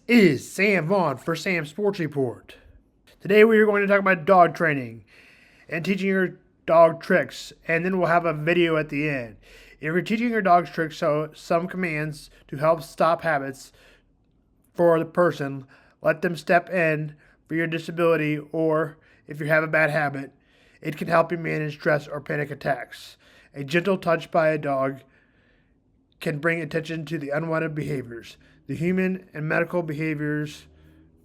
is Sam Vaughn for Sam's Sports Report. Today we are going to talk about dog training and teaching your dog tricks, and then we'll have a video at the end. If you're teaching your dog tricks, so some commands to help stop habits for the person, let them step in for your disability, or if you have a bad habit, it can help you manage stress or panic attacks. A gentle touch by a dog can bring attention to the unwanted behaviors. The human and medical behaviors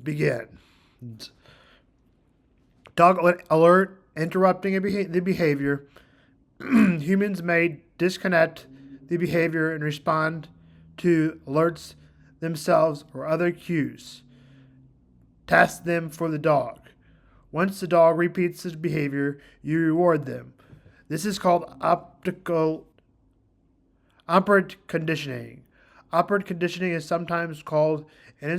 begin. Dog alert, interrupting the behavior. Humans may disconnect the behavior and respond to alerts themselves or other cues. Task them for the dog. Once the dog repeats this behavior, you reward them. This is called operant conditioning. Operant conditioning is sometimes called an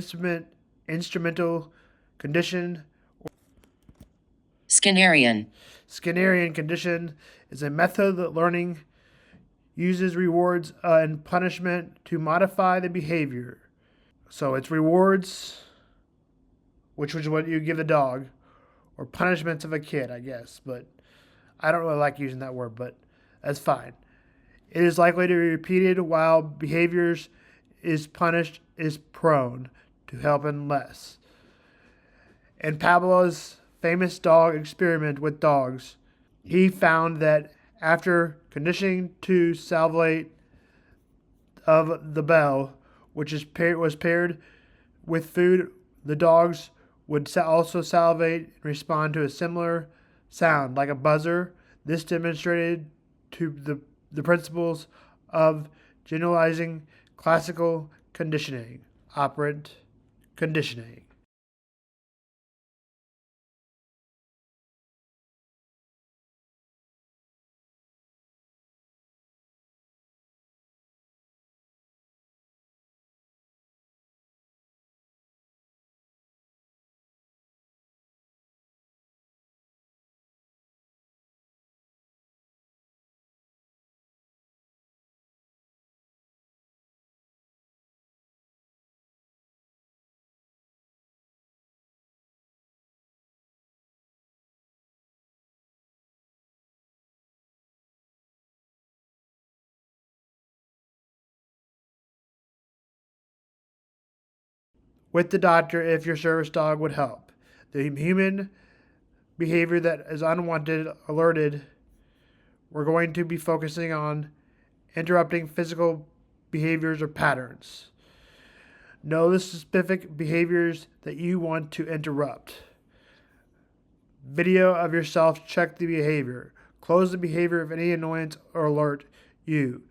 instrumental condition. Skinnerian. Skinnerian condition is a method that learning uses rewards and punishment to modify the behavior. So it's rewards, which is what you give the dog, or punishments of a kid, I guess. But I don't really like using that word, but that's fine. It is likely to be repeated while behaviors is punished is prone to helping less. In Pavlov's famous dog experiment with dogs, he found that after conditioning to salivate of the bell, which was paired with food, the dogs would also salivate and respond to a similar sound, like a buzzer. This demonstrated to the principles of generalizing classical conditioning, operant conditioning. With the doctor if your service dog would help. The human behavior that is unwanted, alerted, we're going to be focusing on interrupting physical behaviors or patterns. Know the specific behaviors that you want to interrupt. Video of yourself, check the behavior. Close the behavior if any annoyance or alert you.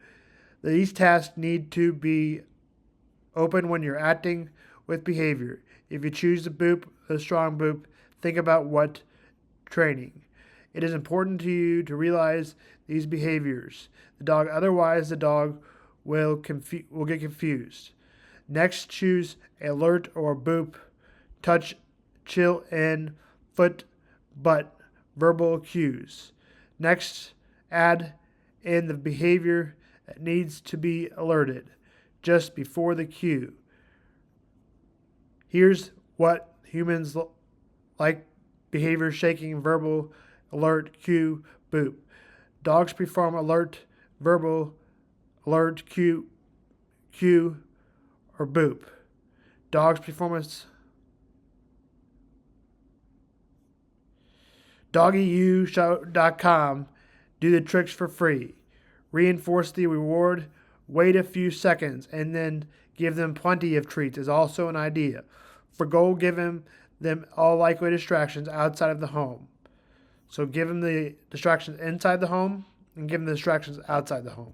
These tasks need to be open when you're acting with behavior. If you choose the strong boop, think about what training. It is important to you to realize these behaviors. Otherwise the dog will get confused. Next, choose alert or boop, touch, chill in, foot, butt, verbal cues. Next, add in the behavior that needs to be alerted just before the cue. Here's what humans like: behavior, shaking, verbal, alert, cue, boop. Dogs perform alert, verbal, alert, cue, or boop. Dogs performance. DoggyUShow.com. Do the tricks for free. Reinforce the reward. Wait a few seconds and then give them plenty of treats is also an idea. For goal, give them all likely distractions outside of the home. So give them the distractions inside the home and give them the distractions outside the home.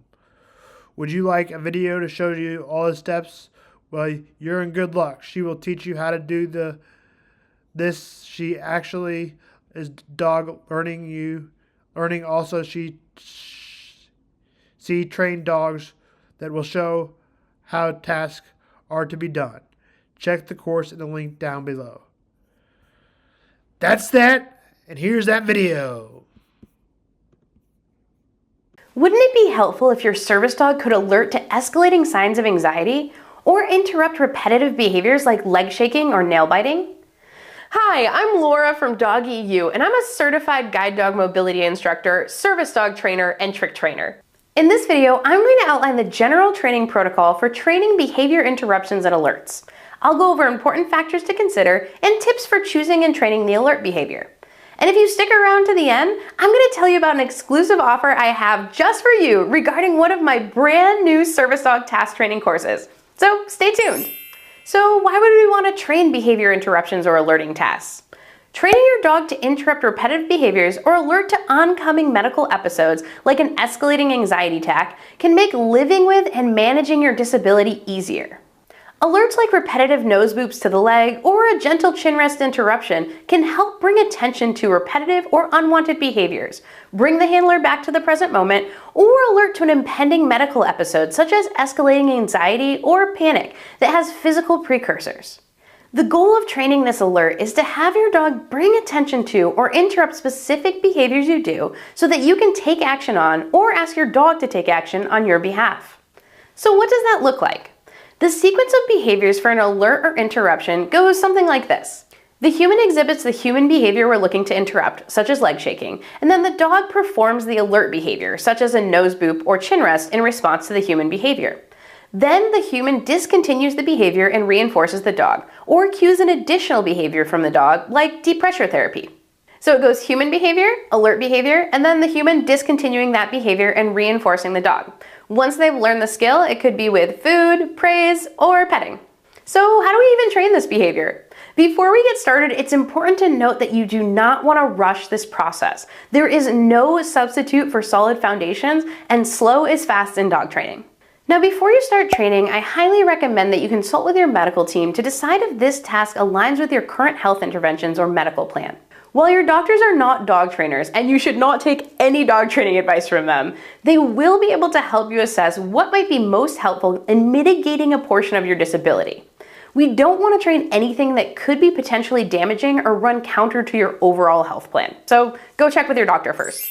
Would you like a video to show you all the steps? Well, you're in good luck. She will teach you how to do this. She actually is dog learning also. She trained dogs that will show how tasks are to be done. Check the course in the link down below. That's that, and here's that video. Wouldn't it be helpful if your service dog could alert to escalating signs of anxiety or interrupt repetitive behaviors like leg shaking or nail biting? Hi, I'm Laura from Dog EU, and I'm a certified guide dog mobility instructor, service dog trainer, and trick trainer. In this video, I'm going to outline the general training protocol for training behavior interruptions and alerts. I'll go over important factors to consider and tips for choosing and training the alert behavior. And if you stick around to the end, I'm going to tell you about an exclusive offer I have just for you regarding one of my brand new service dog task training courses. So stay tuned. So why would we want to train behavior interruptions or alerting tasks? Training your dog to interrupt repetitive behaviors or alert to oncoming medical episodes like an escalating anxiety attack can make living with and managing your disability easier. Alerts like repetitive nose boops to the leg or a gentle chin rest interruption can help bring attention to repetitive or unwanted behaviors, bring the handler back to the present moment, or alert to an impending medical episode such as escalating anxiety or panic that has physical precursors. The goal of training this alert is to have your dog bring attention to or interrupt specific behaviors you do so that you can take action on or ask your dog to take action on your behalf. So what does that look like? The sequence of behaviors for an alert or interruption goes something like this. The human exhibits the human behavior we're looking to interrupt, such as leg shaking, and then the dog performs the alert behavior, such as a nose boop or chin rest in response to the human behavior. Then the human discontinues the behavior and reinforces the dog, or cues an additional behavior from the dog, like deep pressure therapy. So it goes human behavior, alert behavior, and then the human discontinuing that behavior and reinforcing the dog. Once they've learned the skill, it could be with food, praise, or petting. So how do we even train this behavior? Before we get started, it's important to note that you do not want to rush this process. There is no substitute for solid foundations, and slow is fast in dog training. Now, before you start training, I highly recommend that you consult with your medical team to decide if this task aligns with your current health interventions or medical plan. While your doctors are not dog trainers, and you should not take any dog training advice from them, they will be able to help you assess what might be most helpful in mitigating a portion of your disability. We don't want to train anything that could be potentially damaging or run counter to your overall health plan. So go check with your doctor first.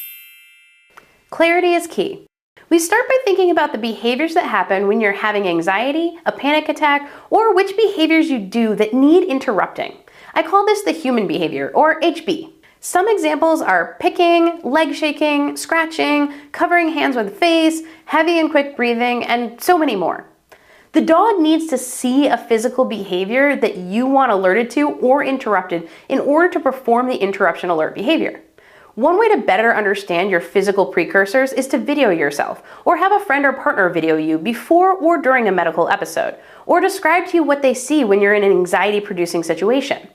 Clarity is key. We start by thinking about the behaviors that happen when you're having anxiety, a panic attack, or which behaviors you do that need interrupting. I call this the human behavior, or HB. Some examples are picking, leg shaking, scratching, covering hands with face, heavy and quick breathing, and so many more. The dog needs to see a physical behavior that you want alerted to or interrupted in order to perform the interruption alert behavior. One way to better understand your physical precursors is to video yourself, or have a friend or partner video you before or during a medical episode, or describe to you what they see when you're in an anxiety-producing situation.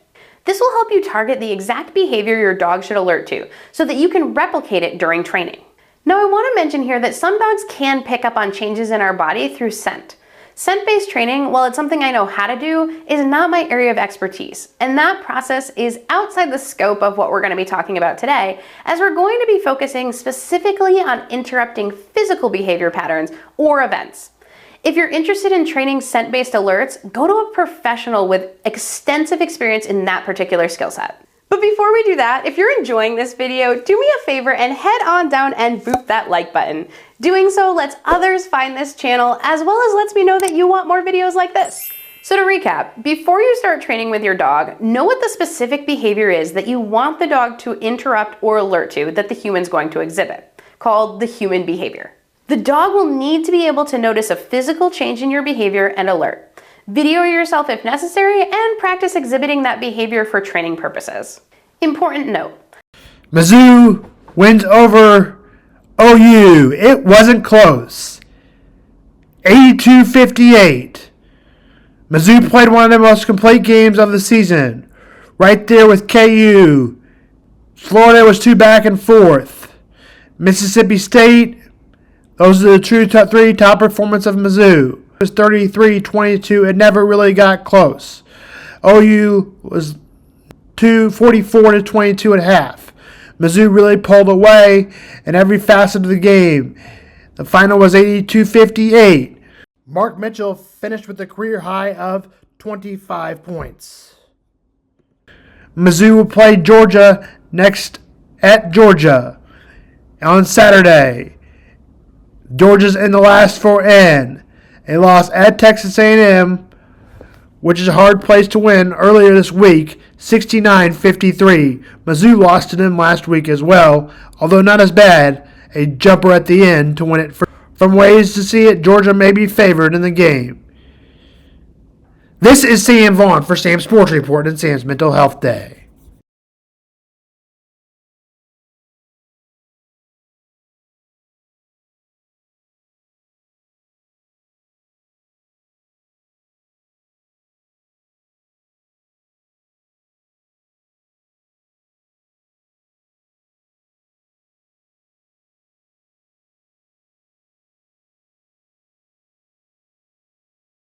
This will help you target the exact behavior your dog should alert to so that you can replicate it during training. Now, I want to mention here that some dogs can pick up on changes in our body through scent. Scent-based training, while it's something I know how to do, is not my area of expertise, and that process is outside the scope of what we're going to be talking about today, as we're going to be focusing specifically on interrupting physical behavior patterns or events. If you're interested in training scent-based alerts, go to a professional with extensive experience in that particular skill set. But before we do that, if you're enjoying this video, do me a favor and head on down and boop that like button. Doing so lets others find this channel, as well as lets me know that you want more videos like this. So to recap, before you start training with your dog, know what the specific behavior is that you want the dog to interrupt or alert to that the human's going to exhibit, called the human behavior. The dog will need to be able to notice a physical change in your behavior and alert. Video yourself if necessary and practice exhibiting that behavior for training purposes. Important note. Mizzou wins over OU. It wasn't close. 82-58. Mizzou played one of the most complete games of the season. Right there with KU. Florida was too back and forth. Mississippi State, those are the true top three top performance of Mizzou. It was 33-22. It never really got close. OU was 44-22 at half. Mizzou really pulled away in every facet of the game. The final was 82-58. Mark Mitchell finished with a career high of 25 points. Mizzou will play Georgia next at Georgia on Saturday. Georgia's in the last four in. They lost at Texas A&M, which is a hard place to win, earlier this week, 69-53. Mizzou lost to them last week as well, although not as bad, a jumper at the end to win it. From ways to see it, Georgia may be favored in the game. This is Sam Vaughn for Sam's Sports Report and Sam's Mental Health Day.